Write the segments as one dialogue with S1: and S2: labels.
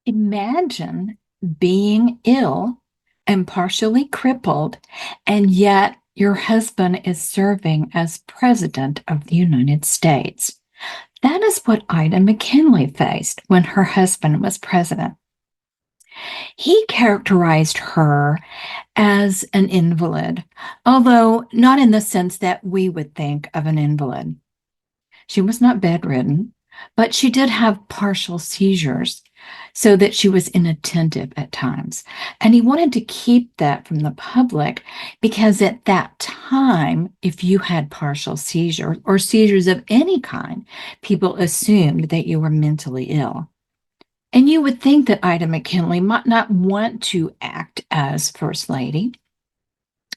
S1: Imagine being ill and partially crippled, and yet your husband is serving as President of the United States. That is what Ida McKinley faced when her husband was president. He characterized her as an invalid, although not in the sense that we would think of an invalid. She was not bedridden, but she did have partial seizures so that she was inattentive at times. And he wanted to keep that from the public because at that time, if you had partial seizures or seizures of any kind, people assumed that you were mentally ill. And you would think that Ida McKinley might not want to act as First Lady,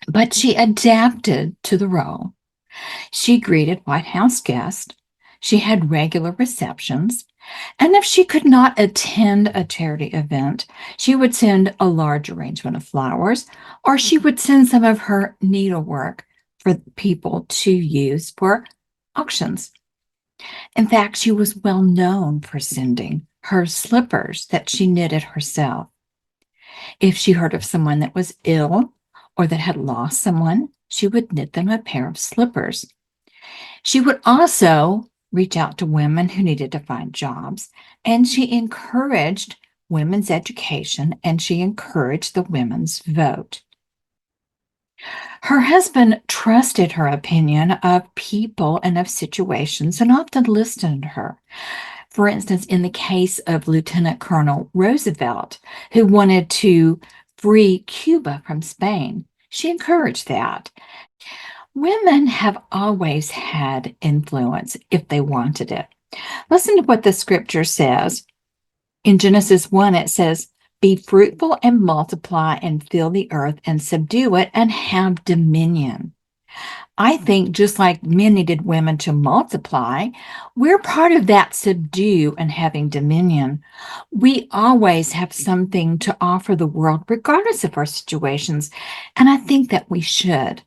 S1: but she adapted to the role. She greeted White House guests. She had regular receptions. And if she could not attend a charity event, she would send a large arrangement of flowers, or she would send some of her needlework for people to use for auctions. In fact, she was well known for sending her slippers that she knitted herself. If she heard of someone that was ill or that had lost someone, she would knit them a pair of slippers. She would also reach out to women who needed to find jobs, and she encouraged women's education, and she encouraged the women's vote. Her husband trusted her opinion of people and of situations and often listened to her. For instance, in the case of Lieutenant Colonel Roosevelt, who wanted to free Cuba from Spain, she encouraged that. Women have always had influence if they wanted it. Listen to what the scripture says. In Genesis 1, it says, "Be fruitful and multiply and fill the earth and subdue it and have dominion." I think just like men needed women to multiply, we're part of that subdue and having dominion. We always have something to offer the world, regardless of our situations, and I think that we should.